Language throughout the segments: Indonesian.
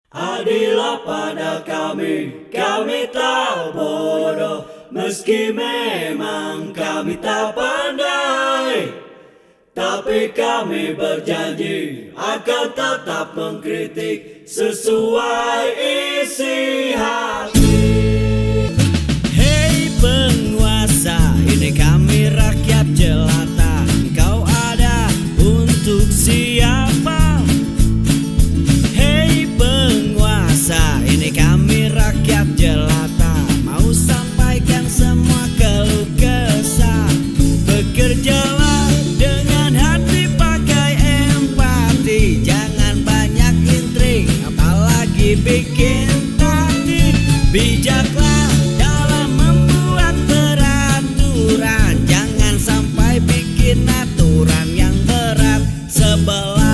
Adillah pada kami tak bodoh, meski memang kami tak pandai. Tapi kami berjanji akan tetap mengkritik sesuai isi hati. Hei penguasa, ini kami rakyat jelata. Engkau ada untuk siapa? Hei penguasa, ini kami rakyat jelata. Mau sampaikan semua keluh kesah. Bekerjalah dengan hati, pakai empati. Jangan banyak intrik, apalagi bikin taktik. Bijaklah dalam membuat peraturan. Jangan sampai bikin aturan yang berat sebelah.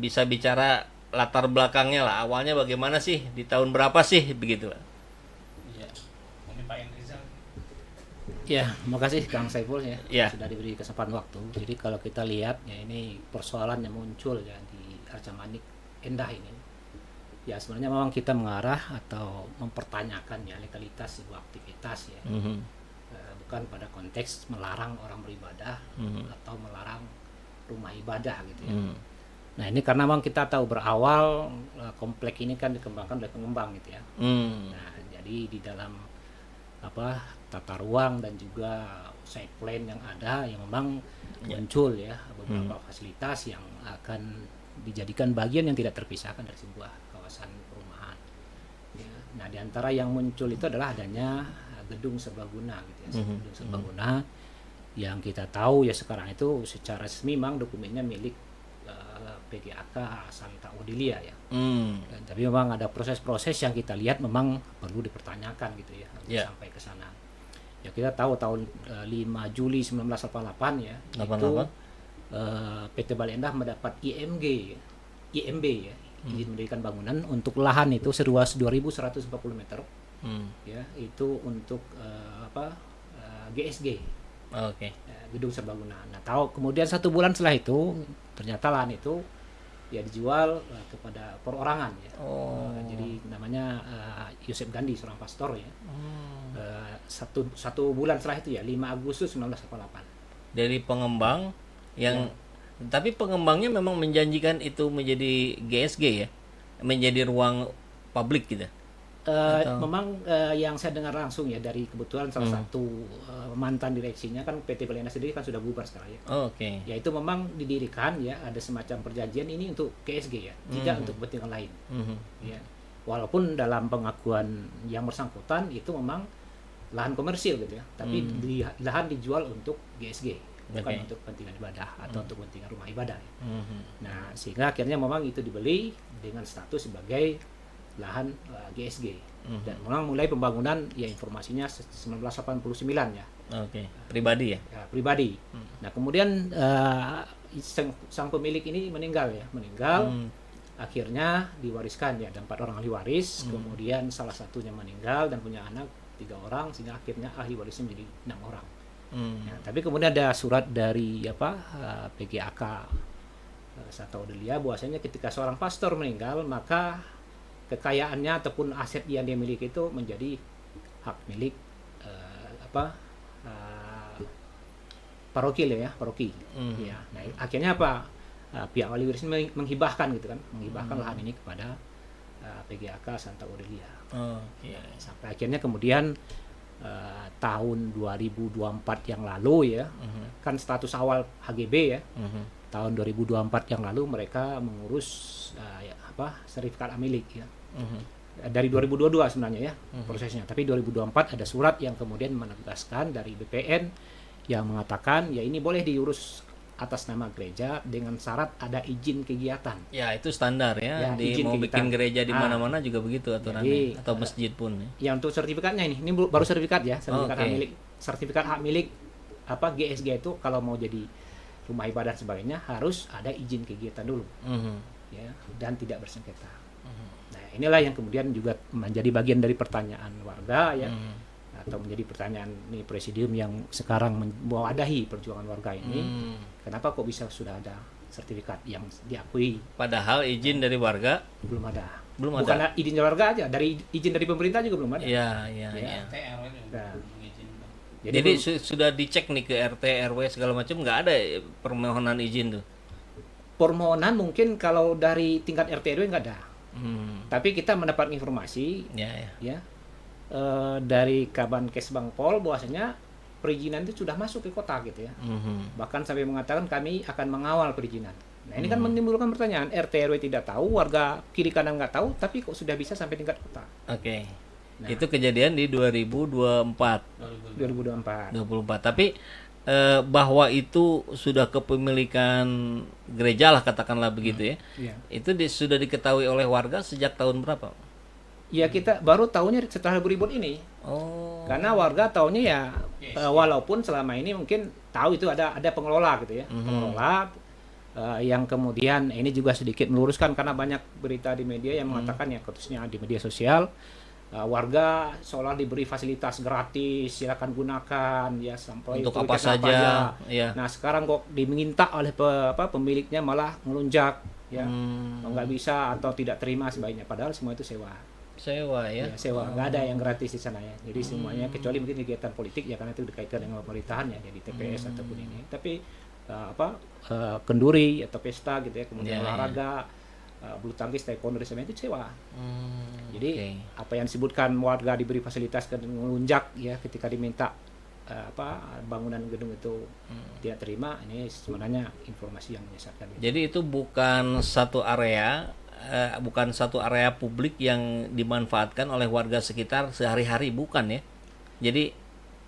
Bisa bicara latar belakangnya lah, awalnya bagaimana sih, di tahun berapa sih begitu lah. Iya, mungkin Pak Endrizal. Ya, makasih Kang Saiful ya, Ya. sudah diberi kesempatan waktu. Jadi kalau kita lihat ya, ini persoalan yang muncul ya di Arca Manik Endah ini. Ya sebenarnya memang kita mengarah atau mempertanyakan ya legalitas sebuah aktivitas ya. Bukan pada konteks melarang orang beribadah atau melarang rumah ibadah gitu ya. Nah ini karena memang kita tahu berawal komplek ini kan dikembangkan oleh pengembang gitu ya. Nah jadi di dalam tata ruang dan juga site plan yang ada yang memang muncul ya beberapa fasilitas yang akan dijadikan bagian yang tidak terpisahkan dari sebuah kawasan perumahan. Ya. Nah di antara yang muncul itu adalah adanya gedung serbaguna gitu ya, gedung serbaguna yang kita tahu ya sekarang itu secara resmi memang dokumennya milik PGAK Santa Odelia ya. Dan, tapi memang ada proses-proses yang kita lihat memang perlu dipertanyakan gitu ya sampai ke sana. Ya kita tahu tahun 5 Juli 1988 ya 88. itu PT Bale Endah mendapat IMB ya, izin mendirikan bangunan untuk lahan itu seluas 2.140 meter. Ya, itu untuk GSG. Oke. Gedung serbaguna. Nah, kemudian 1 bulan setelah itu ternyata lahan itu ya dijual kepada perorangan ya. Jadi namanya Yosef Gandhi, seorang pastor ya. Satu bulan setelah itu ya 5 Agustus 1988. Dari pengembang yang tapi pengembangnya memang menjanjikan itu menjadi GSG ya, menjadi ruang publik gitu. Memang yang saya dengar langsung ya dari kebetulan salah satu mantan direksinya kan PT Bale Endah sendiri kan sudah bubar sekarang ya. Oke. Ya itu memang didirikan ya ada semacam perjanjian ini untuk GSG ya, tidak untuk kepentingan lain. Ya. Walaupun dalam pengakuan yang bersangkutan itu memang lahan komersil gitu ya, tapi lahan dijual untuk GSG, bukan untuk kepentingan ibadah atau untuk kepentingan rumah ibadah. Ya. Nah sehingga akhirnya memang itu dibeli dengan status sebagai lahan GSG dan memang mulai pembangunan ya informasinya 1989 ya. Oke. Pribadi ya? Ya pribadi. Nah kemudian sang pemilik ini meninggal. Akhirnya diwariskan ya, ada 4 orang ahli waris, kemudian salah satunya meninggal dan punya anak 3 orang sehingga akhirnya ahli warisnya menjadi 6 orang. Ya, tapi kemudian ada surat dari PGAK Santa Odelia bahwasanya ketika seorang pastor meninggal maka kekayaannya ataupun aset yang dia miliki itu menjadi hak milik paroki. Ya. Nah, akhirnya pihak wali waris menghibahkan gitu kan, lahan ini kepada PGAK Santa Odelia. Ya, sampai akhirnya kemudian tahun 2024 yang lalu ya, kan status awal HGB ya. Tahun 2024 yang lalu mereka mengurus sertifikat milik ya. Dari 2022 sebenarnya ya prosesnya, tapi 2024 ada surat yang kemudian menegaskan dari BPN yang mengatakan ya ini boleh diurus atas nama gereja dengan syarat ada izin kegiatan. Ya itu standar ya, izin mau kegiatan. bikin gereja di mana-mana juga begitu aturannya, atau masjid pun ya. Ya untuk sertifikatnya ini baru sertifikat ya, sertifikat hak milik. Sertifikat hak milik GSG itu kalau mau jadi rumah ibadah dan sebagainya harus ada izin kegiatan dulu. Ya, dan tidak bersengketa. Nah, inilah yang kemudian juga menjadi bagian dari pertanyaan warga ya. Atau menjadi pertanyaan nih presidium yang sekarang mewadahi perjuangan warga ini. Kenapa kok bisa sudah ada sertifikat yang diakui. Padahal izin dari warga Belum ada. belum Bukan ada. izin dari warga aja, dari izin dari pemerintah juga belum ada. Iya, iya, Ya. iya. RT RW juga Nah. mengizinkan. Jadi belum- sudah dicek nih ke RT RW segala macam, nggak ada permohonan izin tuh. permohonan mungkin kalau dari tingkat RT RW nggak ada. Tapi kita mendapat informasi Ya, ya. ya dari Kabankes Bangpol bahwasanya perizinan itu sudah masuk ke kota gitu ya. Bahkan sampai mengatakan kami akan mengawal perizinan. Nah ini kan menimbulkan pertanyaan, RT RW tidak tahu, warga kiri kanan nggak tahu, tapi kok sudah bisa sampai tingkat kota. Oke. Nah. Itu kejadian di 2024. 2024. 24. Tapi bahwa itu sudah kepemilikan gereja lah katakanlah begitu ya. Iya. Itu sudah diketahui oleh warga sejak tahun berapa? Ya kita baru tahunya setelah ribut ini. Oh. Karena warga tahunya ya walaupun selama ini mungkin tahu itu ada pengelola gitu ya. Pengelola yang kemudian ini juga sedikit meluruskan karena banyak berita di media yang mengatakan ya khususnya di media sosial warga seolah diberi fasilitas gratis, silakan gunakan ya sampai Untuk itu apa weekend saja, aja. ya. Nah sekarang kok diminta oleh pemiliknya malah melunjak ya nggak bisa atau tidak terima sebaiknya padahal semua itu sewa. Sewa ya. Ya, sewa nggak ada yang gratis di sana ya. Jadi semuanya kecuali mungkin kegiatan politik ya karena itu dikaitkan dengan pemerintahan ya jadi TPS ataupun ini. Tapi kenduri atau pesta gitu ya kemudian Ya, olahraga bulu tangkis taekwondo dan sebagainya itu sewa. Jadi oke. apa yang disebutkan warga diberi fasilitas dan melunjak ya ketika diminta bangunan gedung itu tidak terima ini sebenarnya informasi yang menyesatkan. Jadi itu bukan satu area publik yang dimanfaatkan oleh warga sekitar sehari-hari, bukan ya? Jadi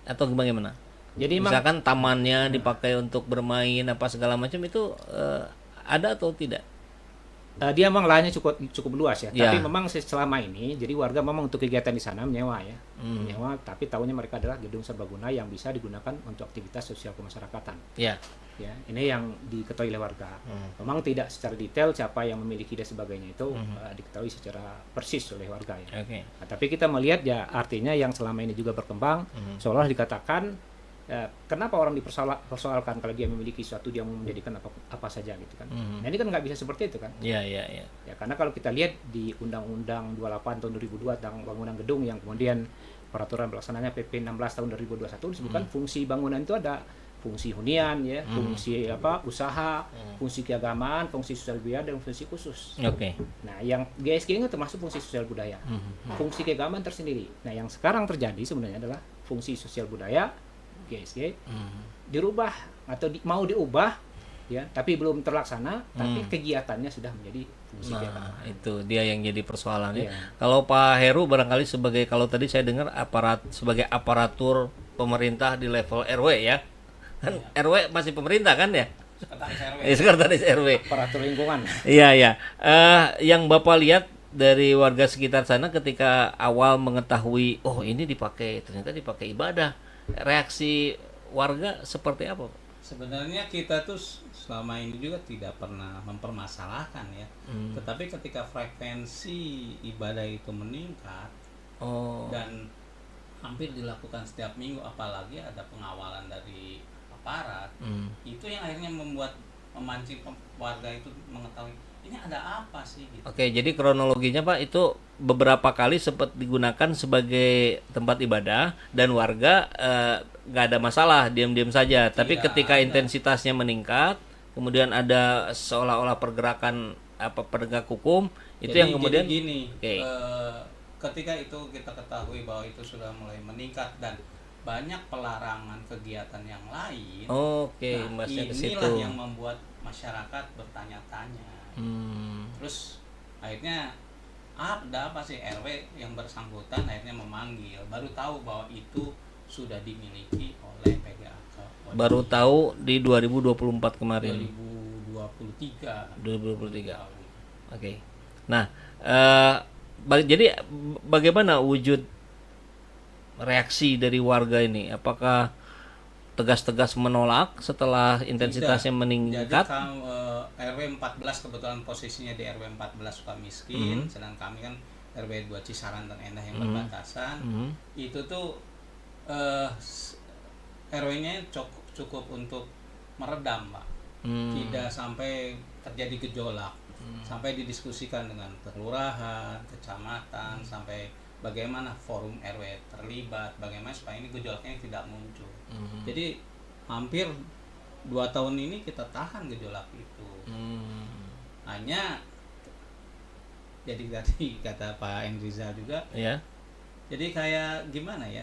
atau bagaimana? Jadi Misalkan tamannya dipakai untuk bermain apa segala macam itu ada atau tidak? dia memang lahannya cukup luas ya. Ya. Tapi memang selama ini jadi warga memang untuk kegiatan di sana menyewa ya. Menyewa tapi tahunya mereka adalah gedung serbaguna yang bisa digunakan untuk aktivitas sosial kemasyarakatan. Ya. Ya, ini yang diketahui oleh warga. Memang tidak secara detail siapa yang memiliki dan sebagainya itu diketahui secara persis oleh warga ya. Oke. Nah, tapi kita melihat ya artinya yang selama ini juga berkembang seolah dikatakan kenapa orang dipersoalkan kalau dia memiliki sesuatu dia mau menjadikan apa saja gitu kan. Nah ini kan nggak bisa seperti itu kan. Iya, iya, iya. Ya karena kalau kita lihat di Undang-Undang 28 tahun 2002 tentang bangunan gedung yang kemudian peraturan pelaksananya PP 16 tahun 2021 disebutkan fungsi bangunan itu ada fungsi hunian ya, fungsi usaha, fungsi keagamaan, fungsi sosial budaya dan fungsi khusus. Oke. Nah, yang GSG itu termasuk fungsi sosial budaya. Fungsi keagamaan tersendiri. Nah, yang sekarang terjadi sebenarnya adalah fungsi sosial budaya GSG dirubah atau mau diubah ya, tapi belum terlaksana, tapi kegiatannya sudah menjadi fungsi keagamaan. Nah, itu dia yang jadi persoalannya. Iya. Kalau Pak Heru barangkali kalau tadi saya dengar sebagai aparatur pemerintah di level RW ya. Kan RW masih pemerintah kan ya? Sekretaris RW. Sekretaris RW. Aparatur lingkungan. Iya, iya. Yang Bapak lihat dari warga sekitar sana ketika awal mengetahui, oh ini ternyata dipakai ibadah. Reaksi warga seperti apa, Pak? Sebenarnya kita tuh selama ini juga tidak pernah mempermasalahkan ya. Tetapi ketika frekuensi ibadah itu meningkat dan hampir dilakukan setiap minggu, apalagi ada pengawalan dari aparat, itu yang akhirnya memancing warga itu mengetahui ini ada apa sih gitu. Oke, jadi kronologinya Pak itu beberapa kali sempat digunakan sebagai tempat ibadah dan warga nggak ada masalah, diam-diam saja. Tapi ketika intensitasnya meningkat, kemudian ada seolah-olah pergerakan penegak hukum, itu Jadi- yang kemudian jadi gini, Oke. ketika itu kita ketahui bahwa itu sudah mulai meningkat dan banyak pelarangan kegiatan yang lain. Oke, Nah, Masnya ke inilah situ. yang membuat masyarakat bertanya-tanya. Terus akhirnya ada apa sih, RW yang bersangkutan akhirnya memanggil, baru tahu bahwa itu sudah dimiliki oleh PGAK. Baru tahu di 2024 kemarin. 2023. 2023. Oke. Nah, jadi bagaimana wujud reaksi dari warga ini? Apakah tegas-tegas menolak setelah intensitasnya meningkat? Jadi RW 14 kebetulan posisinya di RW 14 Sukamiskin, sedang kami kan RW 2 Cisaran dan Endah yang berbatasan. Itu tuh RW-nya cukup untuk meredam, Pak. tidak sampai terjadi gejolak, sampai didiskusikan dengan kelurahan, kecamatan, sampai bagaimana forum RW terlibat, bagaimana supaya ini gejolaknya tidak muncul. Jadi hampir 2 tahun ini kita tahan gejolak itu. Hanya jadi tadi kata Pak Endrizal juga, Ya. jadi kayak gimana ya,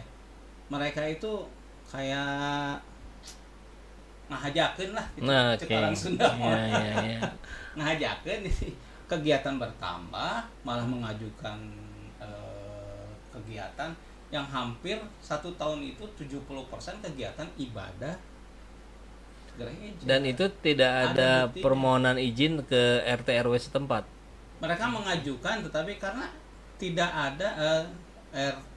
mereka itu kayak ngahajakeun lah gitu, Nah, cek oke. orang Sunda mah. Ya. Ngahajakeun kegiatan bertambah, malah mengajukan kegiatan yang hampir 1 tahun itu 70% kegiatan ibadah gereja. Dan itu tidak ada buktinya. permohonan izin ke RT RW setempat. Mereka mengajukan, tetapi karena tidak ada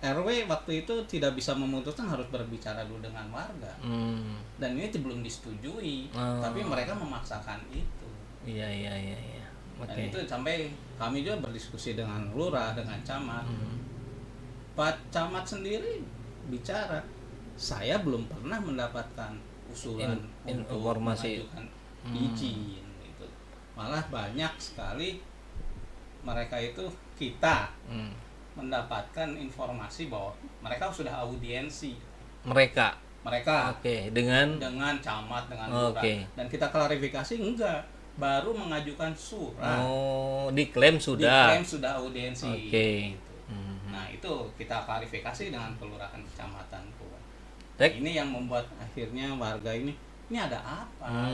RW waktu itu tidak bisa memutuskan, harus berbicara dulu dengan warga. Dan ini belum disetujui, tapi mereka memaksakan itu. Iya. Dan Oke. itu sampai kami juga berdiskusi dengan lurah, dengan camat. Pak Camat sendiri bicara, saya belum pernah mendapatkan usulan untuk informasi. mengajukan izin. Gitu. Malah banyak sekali mereka itu kita mendapatkan informasi bahwa mereka sudah audiensi. Mereka. Mereka Dengan camat, dengan lurah. Dan kita klarifikasi enggak, baru mengajukan surat. Diklaim sudah. Diklaim sudah audiensi. Gitu. Nah, itu kita klarifikasi dengan kelurahan kecamatan Pura. Ini yang membuat akhirnya warga ini ada apa?